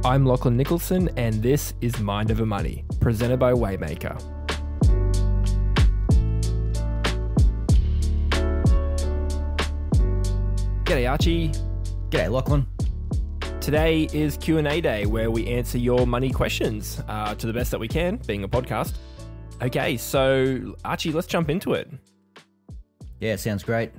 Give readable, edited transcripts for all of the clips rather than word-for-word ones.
I'm Lachlan Nicolson, and this is Mind Over Money, presented by Waymaker. G'day Archie. G'day Lachlan. Today is Q&A day, where we answer your money questions to the best that we can, being a podcast. Okay, so Archie, let's jump into it. Yeah, sounds great.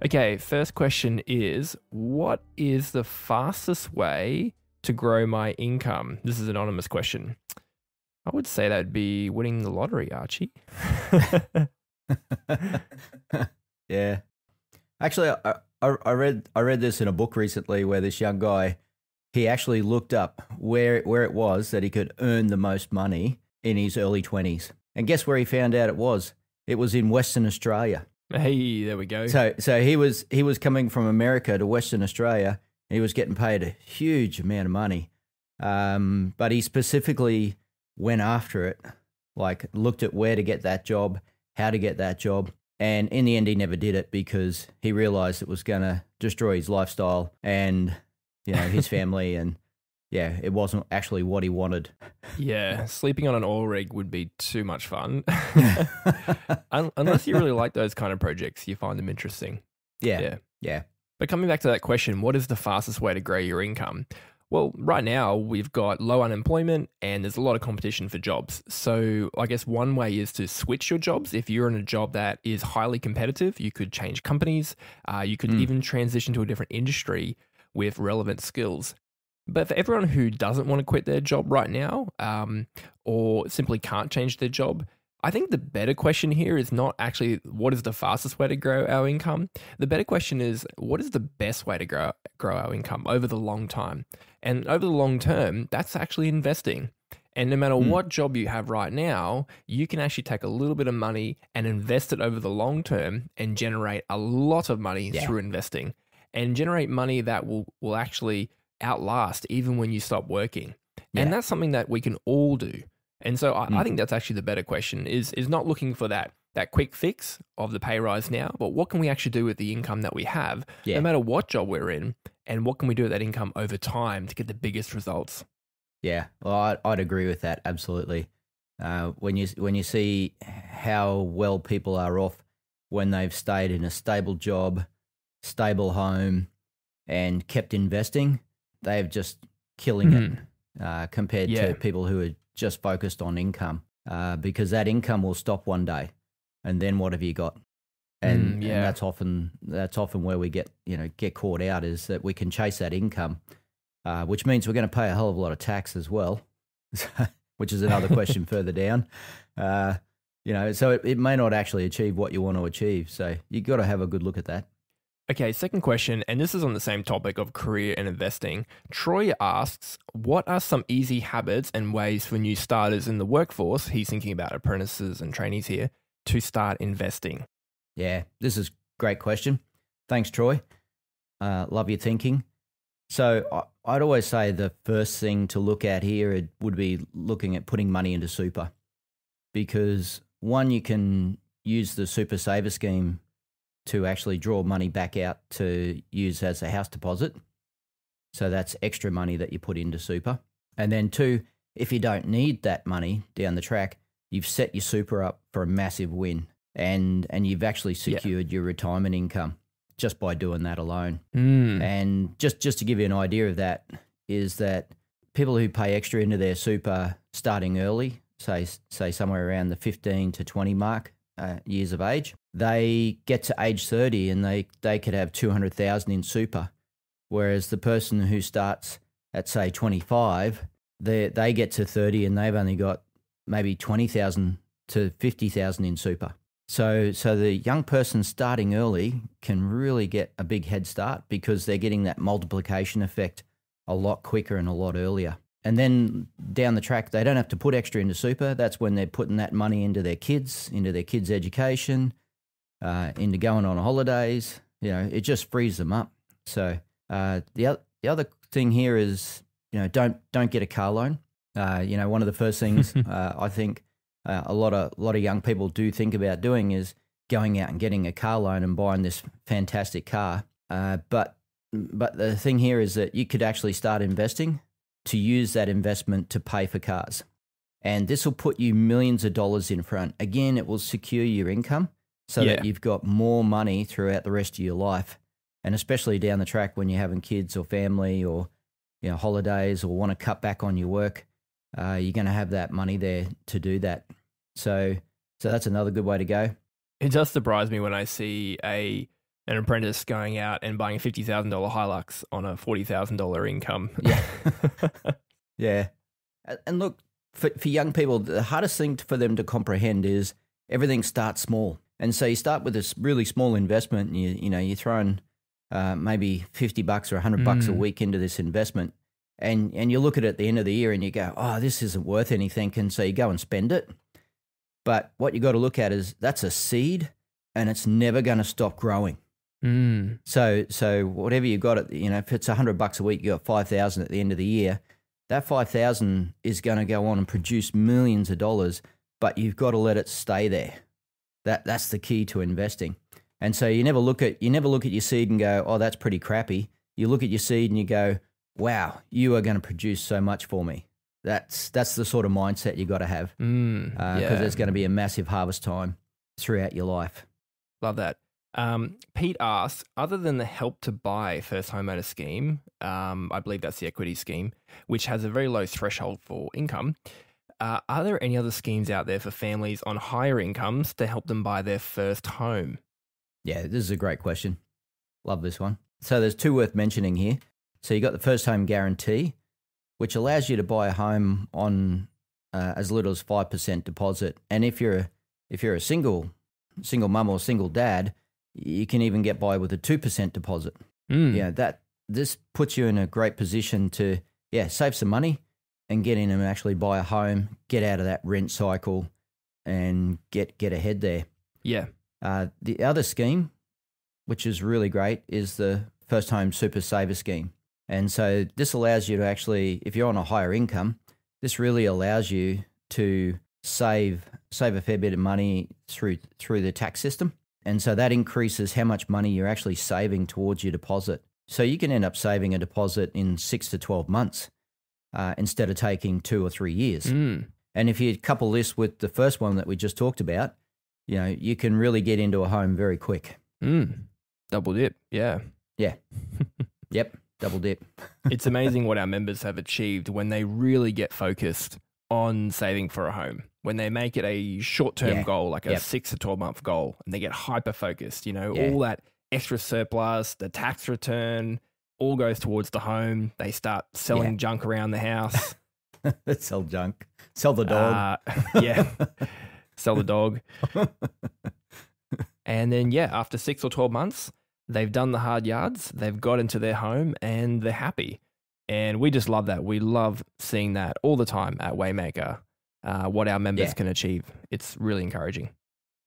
Okay, first question is, what is the fastest way to grow my income? This is an anonymous question. I would say that'd be winning the lottery, Archie. Yeah. Actually, I read this in a book recently where this young guy, he actually looked up where it was that he could earn the most money in his early 20s. And guess where he found out it was? It was in Western Australia. Hey, there we go. So he was coming from America to Western Australia. He was getting paid a huge amount of money. But he specifically went after it, like looked at where to get that job, how to get that job. And in the end, he never did it because he realized it was going to destroy his lifestyle and, his family. And yeah, it wasn't actually what he wanted. Yeah, sleeping on an oil rig would be too much fun. Unless you really like those kind of projects, you find them interesting. Yeah. But coming back to that question, what is the fastest way to grow your income? Well, right now we've got low unemployment and there's a lot of competition for jobs. So I guess one way is to switch your jobs. If you're in a job that is highly competitive, you could change companies. You could even transition to a different industry with relevant skills. But for everyone who doesn't want to quit their job right now, or simply can't change their job, I think the better question here is not actually what is the fastest way to grow our income. The better question is what is the best way to grow our income over the long time. And over the long term, that's actually investing. And no matter what job you have right now, you can actually take a little bit of money and invest it over the long term and generate a lot of money through investing and generate money that will actually outlast even when you stop working. Yeah. And that's something that we can all do. And so I think that's actually the better question is not looking for that quick fix of the pay rise now, but what can we actually do with the income that we have, no matter what job we're in, and what can we do with that income over time to get the biggest results? Yeah, well, I'd agree with that, absolutely. When you see how well people are off when they've stayed in a stable job, stable home, and kept investing, they're just killing it compared to people who are just focused on income, because that income will stop one day, and then what have you got? And that's often where we get caught out, is that we can chase that income, which means we're going to pay a hell of a lot of tax as well, which is another question further down. So it may not actually achieve what you want to achieve. So you got to have a good look at that. Okay, second question, and this is on the same topic of career and investing. Troy asks, what are some easy habits and ways for new starters in the workforce, he's thinking about apprentices and trainees here, to start investing? Yeah, this is a great question. Thanks, Troy. Love your thinking. So I'd always say the first thing to look at here would be looking at putting money into super, because one, you can use the super saver scheme to actually draw money back out to use as a house deposit. So that's extra money that you put into super. And then two, if you don't need that money down the track, you've set your super up for a massive win, and you've actually secured your retirement income just by doing that alone. And just to give you an idea of that, is that people who pay extra into their super starting early, say somewhere around the 15 to 20 mark, years of age, they get to age 30 and they could have 200,000 in super, whereas the person who starts at say 25, they get to 30 and they've only got maybe 20,000 to 50,000 in super. So the young person starting early can really get a big head start because they're getting that multiplication effect a lot quicker and a lot earlier. And then down the track, they don't have to put extra into super. That's when they're putting that money into their kids' education, into going on holidays. It just frees them up. So the other thing here is, don't get a car loan. One of the first things I think a lot of young people do think about doing is going out and getting a car loan and buying this fantastic car. But the thing here is that you could actually start investing to use that investment to pay for cars. And this will put you millions of dollars in front. Again, it will secure your income so that you've got more money throughout the rest of your life. And especially down the track when you're having kids or family or holidays or want to cut back on your work, you're going to have that money there to do that. So that's another good way to go. It does surprise me when I see an apprentice going out and buying a $50,000 Hilux on a $40,000 income. Yeah. Yeah. And look, for young people, the hardest thing for them to comprehend is everything starts small. And so you start with this really small investment and you're throwing maybe $50 or $100 a week into this investment. And you look at it at the end of the year and you go, oh, this isn't worth anything. And so you go and spend it. But what you got to look at is that's a seed and it's never going to stop growing. So whatever you got, if it's $100 a week, you got 5,000 at the end of the year. That 5,000 is going to go on and produce millions of dollars, but you've got to let it stay there. That's the key to investing. And so you never look at your seed and go, oh, that's pretty crappy. You look at your seed and you go, wow, you are going to produce so much for me. That's the sort of mindset you got to have because there's going to be a massive harvest time throughout your life. Love that. Pete asks, other than the Help to Buy first homeowner scheme, I believe that's the equity scheme, which has a very low threshold for income, are there any other schemes out there for families on higher incomes to help them buy their first home? Yeah, this is a great question. Love this one. So there's two worth mentioning here. So you got the first home guarantee, which allows you to buy a home on as little as 5% deposit. And if you're a single mum or single dad, you can even get by with a 2% deposit. This puts you in a great position to save some money and get in and actually buy a home, get out of that rent cycle, and get ahead there. Yeah. The other scheme, which is really great, is the First Home Super Saver Scheme. And so this allows you to actually, if you're on a higher income, this really allows you to save a fair bit of money through the tax system. And so that increases how much money you're actually saving towards your deposit. So you can end up saving a deposit in 6 to 12 months instead of taking 2 or 3 years. And if you couple this with the first one that we just talked about, you can really get into a home very quick. Double dip, yeah. Yeah. Yep, double dip. It's amazing what our members have achieved when they really get focused on saving for a home. When they make it a short-term goal, like a 6 to 12-month goal, and they get hyper-focused, all that extra surplus, the tax return, all goes towards the home. They start selling junk around the house. Let's sell junk. Sell the dog. Sell the dog. And then, after 6 or 12 months, they've done the hard yards, they've got into their home, and they're happy. And we just love that. We love seeing that all the time at Waymaker, what our members can achieve. It's really encouraging.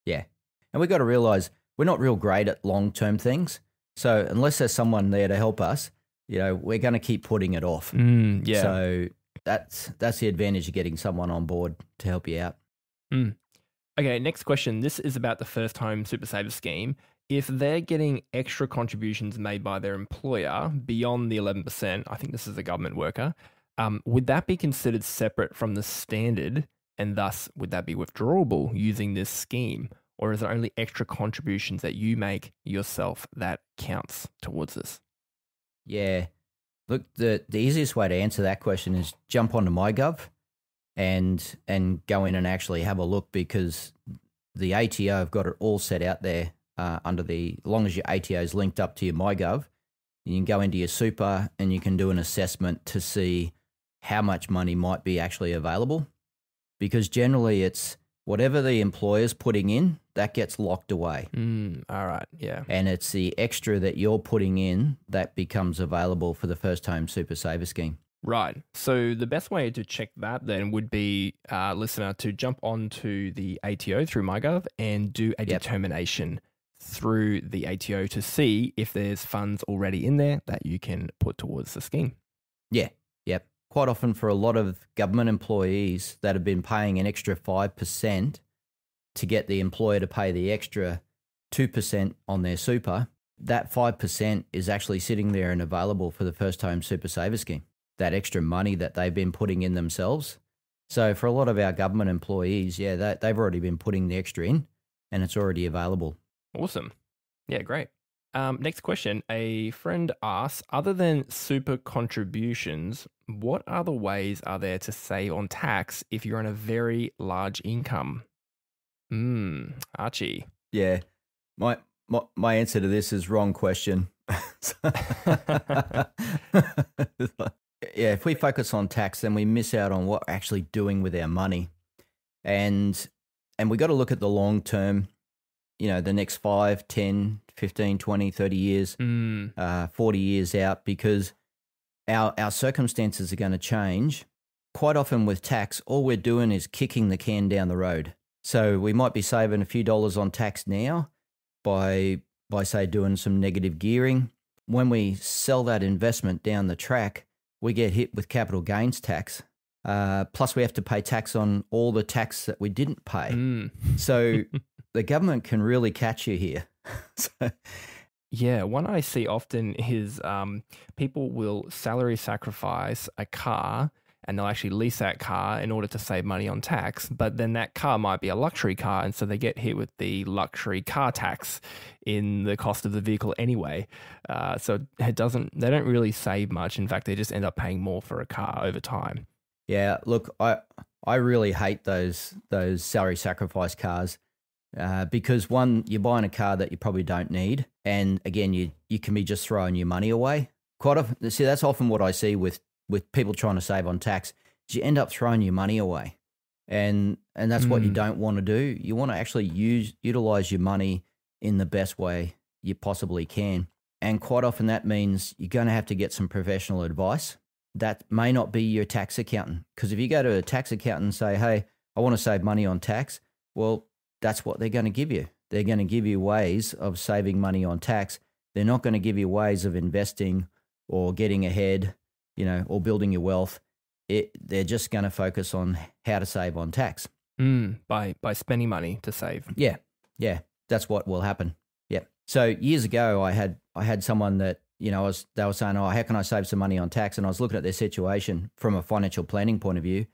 Yeah. And we've got to realize we're not real great at long-term things. So unless there's someone there to help us, we're going to keep putting it off. So that's the advantage of getting someone on board to help you out. Okay, next question. This is about the First Home Super Saver Scheme. If they're getting extra contributions made by their employer beyond the 11%, I think this is a government worker, would that be considered separate from the standard, and thus would that be withdrawable using this scheme? Or is it only extra contributions that you make yourself that counts towards this? Yeah. Look, the easiest way to answer that question is jump onto MyGov and go in and actually have a look, because the ATO have got it all set out there as long as your ATO is linked up to your MyGov. You can go into your super and you can do an assessment to see how much money might be actually available, because generally it's whatever the employer's putting in, that gets locked away. All right, yeah. And it's the extra that you're putting in that becomes available for the First Home Super Saver Scheme. Right. So the best way to check that then would be, listener, to jump onto the ATO through MyGov and do a determination through the ATO to see if there's funds already in there that you can put towards the scheme. Yeah. Yep. Quite often for a lot of government employees that have been paying an extra 5% to get the employer to pay the extra 2% on their super, that 5% is actually sitting there and available for the First Home Super Saver Scheme. that extra money that they've been putting in themselves. So for a lot of our government employees, they've already been putting the extra in and it's already available. Awesome. Yeah, great. Next question. A friend asks, other than super contributions, what other ways are there to save on tax if you're on a very large income? Archie. Yeah, my answer to this is wrong question. Yeah, if we focus on tax, then we miss out on what we're actually doing with our money. And we got to look at the long term, the next 5, 10, 15, 20, 30 years, 40 years out, because our circumstances are going to change. Quite often with tax, all we're doing is kicking the can down the road. So we might be saving a few dollars on tax now by say doing some negative gearing. When we sell that investment down the track, we get hit with capital gains tax. Plus we have to pay tax on all the tax that we didn't pay. So the government can really catch you here. Yeah, one I see often is people will salary sacrifice a car and they'll actually lease that car in order to save money on tax. But then that car might be a luxury car, and so they get hit with the luxury car tax in the cost of the vehicle anyway. So they don't really save much. In fact, they just end up paying more for a car over time. Yeah, look, I really hate those salary sacrifice cars. Because one, you're buying a car that you probably don't need, and again, you can be just throwing your money away. Quite often, see, that's often what I see with people trying to save on tax. Is you end up throwing your money away, and that's what you don't want to do. You want to actually utilize your money in the best way you possibly can, and quite often that means you're going to have to get some professional advice. That may not be your tax accountant, because if you go to a tax accountant and say, "Hey, I want to save money on tax," well, that's what they're going to give you. They're going to give you ways of saving money on tax. They're not going to give you ways of investing or getting ahead, or building your wealth. They're just going to focus on how to save on tax. By spending money to save. Yeah, that's what will happen. Yeah. So years ago, I had someone that they were saying, "Oh, how can I save some money on tax?" And I was looking at their situation from a financial planning point of view.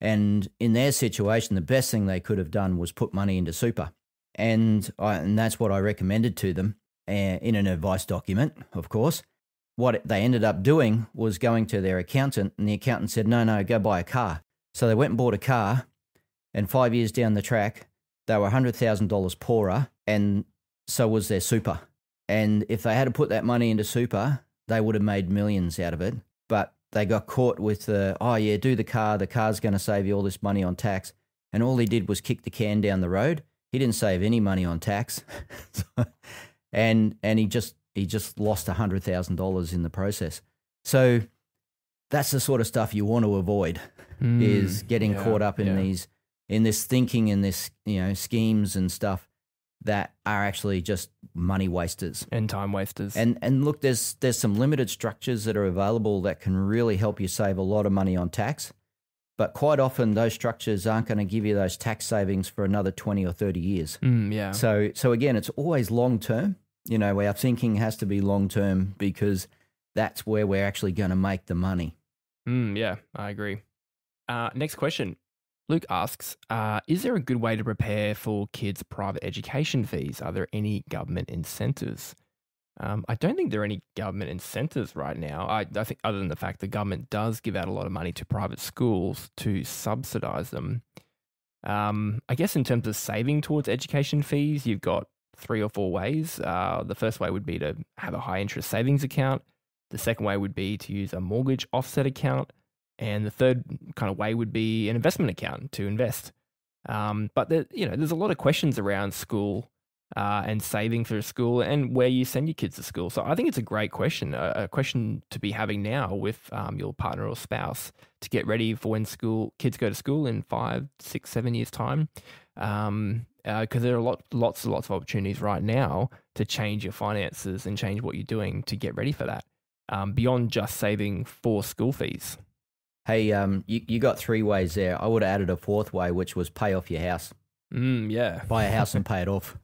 And in their situation, the best thing they could have done was put money into super. And that's what I recommended to them in an advice document, of course. What they ended up doing was going to their accountant, and the accountant said, no, go buy a car. So they went and bought a car, and 5 years down the track, they were $100,000 poorer, and so was their super. And if they had to put that money into super, they would have made millions out of it. But they got caught with do the car's going to save you all this money on tax. And all he did was kick the can down the road. He didn't save any money on tax. and he just lost $100,000 in the process. So that's the sort of stuff you want to avoid, is getting caught up in this thinking and this, schemes and stuff that are actually just money wasters and time wasters. And look, there's some limited structures that are available that can really help you save a lot of money on tax. But quite often those structures aren't going to give you those tax savings for another 20 or 30 years. So again, it's always long term. Our thinking has to be long term, because that's where we're actually going to make the money. Yeah, I agree. Next question. Luke asks, is there a good way to prepare for kids' private education fees? Are there any government incentives? I don't think there are any government incentives right now. I think, other than the fact the government does give out a lot of money to private schools to subsidize them. I guess in terms of saving towards education fees, you've got 3 or 4 ways. The first way would be to have a high interest savings account. The second way would be to use a mortgage offset account. And the third kind of way would be an investment account to invest. But there's a lot of questions around school and saving for school and where you send your kids to school. So I think it's a great question, a question to be having now with your partner or spouse to get ready for when kids go to school in 5, 6, 7 years' time. Because there are lots of opportunities right now to change your finances and change what you're doing to get ready for that, beyond just saving for school fees. Hey, you got 3 ways there. I would have added a 4th way, which was pay off your house. Yeah. Buy a house and pay it off.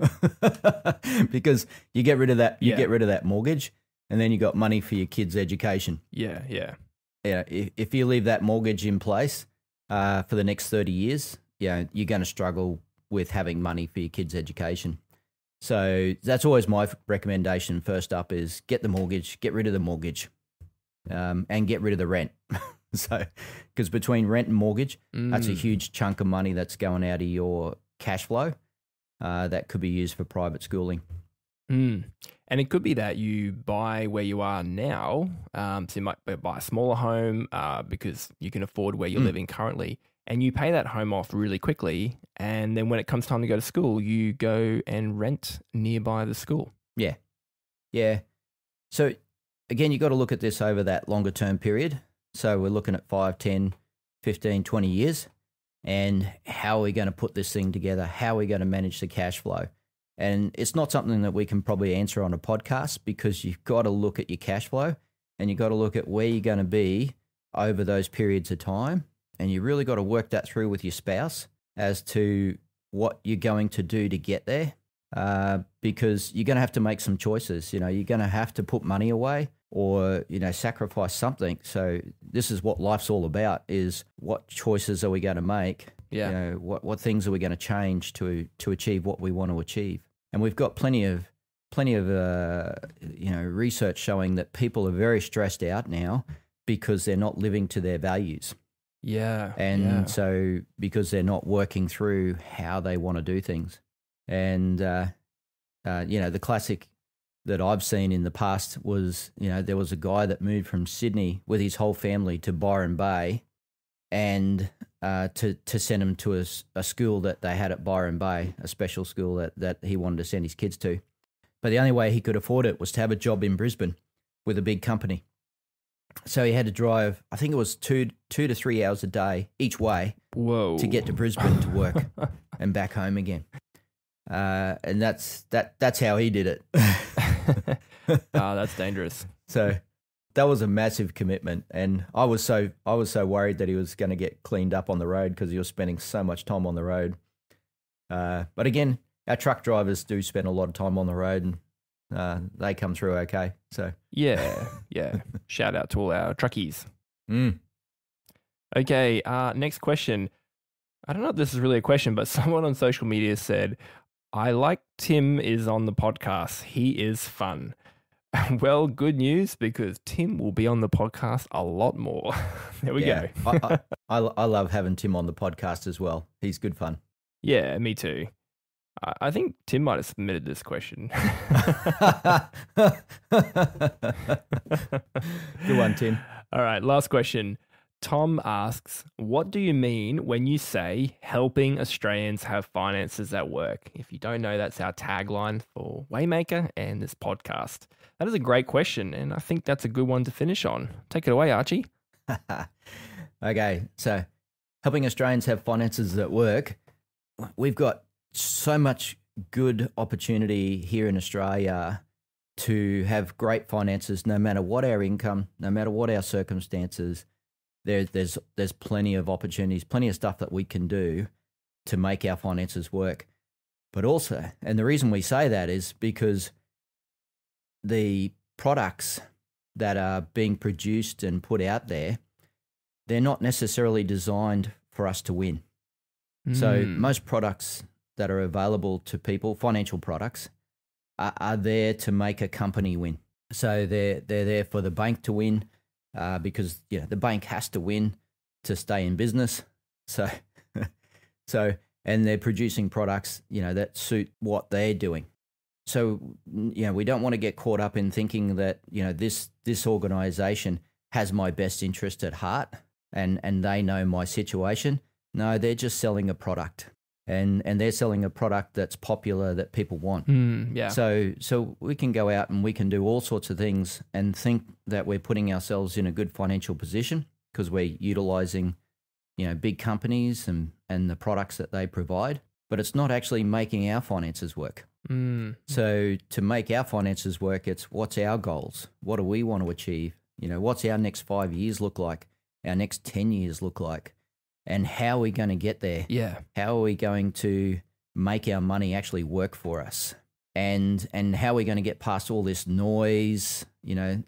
Because you get rid of that, get rid of that mortgage, and then you got money for your kids' education. Yeah. if you leave that mortgage in place for the next 30 years, you're going to struggle with having money for your kids' education. So that's always my recommendation. First up is get the mortgage, get rid of the mortgage, and get rid of the rent. So, because between rent and mortgage, that's a huge chunk of money that's going out of your cash flow that could be used for private schooling. And it could be that you buy where you are now. So you might buy a smaller home because you can afford where you're living currently, and you pay that home off really quickly. And then when it comes time to go to school, you go and rent nearby the school. Yeah. Yeah. So again, you've got to look at this over that longer term period. So we're looking at 5, 10, 15, 20 years. And how are we going to put this thing together? How are we going to manage the cash flow? And it's not something that we can probably answer on a podcast, because you've got to look at your cash flow and you've got to look at where you're going to be over those periods of time. And you really got to work that through with your spouse as to what you're going to do to get there, because you're going to have to make some choices. You're going to have to put money away or, sacrifice something. So this is what life's all about, is what choices are we going to make? Yeah. What things are we going to change to achieve what we want to achieve? And we've got plenty of research showing that people are very stressed out now because they're not living to their values. Yeah. And so because they're not working through how they want to do things. And, the classic that I've seen in the past was, there was a guy that moved from Sydney with his whole family to Byron Bay, and to send him to a school that they had at Byron Bay, a special school that he wanted to send his kids to. But the only way he could afford it was to have a job in Brisbane with a big company. So he had to drive, I think it was 2 to 3 hours a day each way. Whoa. To get to Brisbane to work and back home again. And that's how he did it. That's dangerous. So that was a massive commitment, and I was so worried that he was going to get cleaned up on the road because he was spending so much time on the road. But again, our truck drivers do spend a lot of time on the road, and they come through okay. So yeah. Shout out to all our truckies. Okay, next question. I don't know if this is really a question, but someone on social media said, "I like Tim is on the podcast. He is fun." Well, good news, because Tim will be on the podcast a lot more. There we go. I love having Tim on the podcast as well. He's good fun. Yeah, me too. I think Tim might have submitted this question. Good one, Tim. All right, last question. Tom asks, what do you mean when you say helping Australians have finances at work? If you don't know, that's our tagline for Waymaker and this podcast. That is a great question, and I think that's a good one to finish on. Take it away, Archie. Okay, so helping Australians have finances at work. We've got so much good opportunity here in Australia to have great finances, no matter what our income, no matter what our circumstances. There's plenty of opportunities, plenty of stuff that we can do to make our finances work. But also, and the reason we say that is because the products that are being produced and put out there, they're not necessarily designed for us to win. So most products that are available to people, financial products, are there to make a company win. So they're there for the bank to win. Because the bank has to win to stay in business. So and they're producing products that suit what they're doing. So we don't want to get caught up in thinking that this organization has my best interest at heart and they know my situation. No, they're just selling a product. And they're selling a product that's popular that people want. Yeah. So we can go out and we can do all sorts of things and think that we're putting ourselves in a good financial position because we're utilizing, big companies and the products that they provide. But it's not actually making our finances work. So to make our finances work, it's what's our goals? What do we want to achieve? What's our next 5 years look like? Our next 10 years look like? And how are we going to get there? Yeah. How are we going to make our money actually work for us? And how are we going to get past all this noise,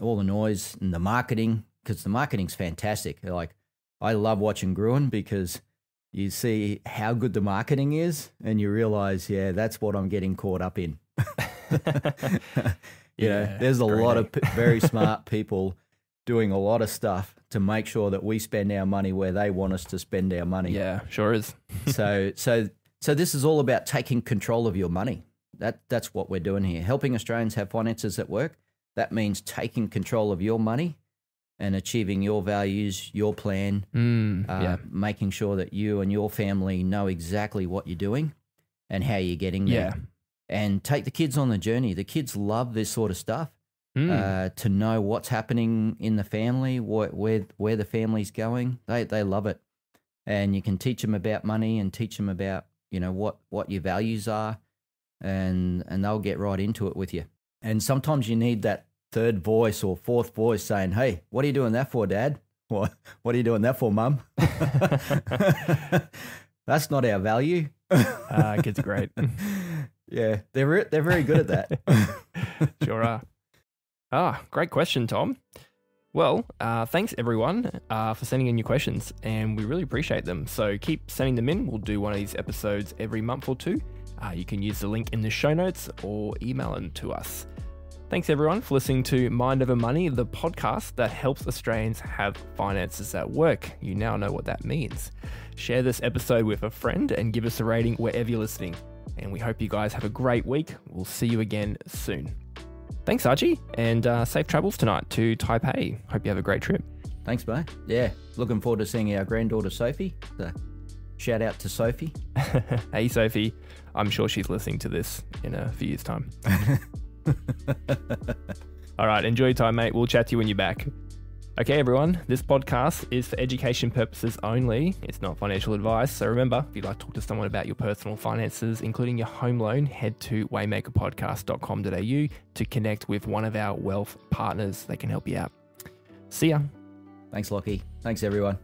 all the noise and the marketing because the marketing's fantastic. Like, I love watching Gruen because you see how good the marketing is and you realize, yeah, that's what I'm getting caught up in. You know, there's a lot of very smart people doing a lot of stuff to make sure that we spend our money where they want us to spend our money. Yeah, sure is. So this is all about taking control of your money. That's what we're doing here. Helping Australians have finances that work. That means taking control of your money and achieving your values, your plan, making sure that you and your family know exactly what you're doing and how you're getting there. Yeah. And take the kids on the journey. The kids love this sort of stuff, to know what's happening in the family, where the family's going. They love it. And you can teach them about money and teach them about, you know, what your values are, and they'll get right into it with you. And sometimes you need that third voice or fourth voice saying, hey, what are you doing that for, Dad? What are you doing that for, Mum? That's not our value. Kids are great. Yeah, they're very good at that. Sure are. Great question, Tom. Well, thanks everyone for sending in your questions, and we really appreciate them. So keep sending them in. We'll do one of these episodes every month or two. You can use the link in the show notes or email them to us. Thanks everyone for listening to Mind Over Money, the podcast that helps Australians have finances that work. You now know what that means. Share this episode with a friend and give us a rating wherever you're listening. And we hope you guys have a great week. We'll see you again soon. Thanks, Archie, and safe travels tonight to Taipei. Hope you have a great trip. Thanks, mate. Yeah, looking forward to seeing our granddaughter, Sophie. So, shout out to Sophie. Hey, Sophie. I'm sure she's listening to this in a few years' time. All right, enjoy your time, mate. We'll chat to you when you're back. Okay, everyone, this podcast is for education purposes only. It's not financial advice. So remember, if you'd like to talk to someone about your personal finances, including your home loan, head to waymakerpodcast.com.au to connect with one of our wealth partners. They can help you out. See ya. Thanks, Lockie. Thanks, everyone.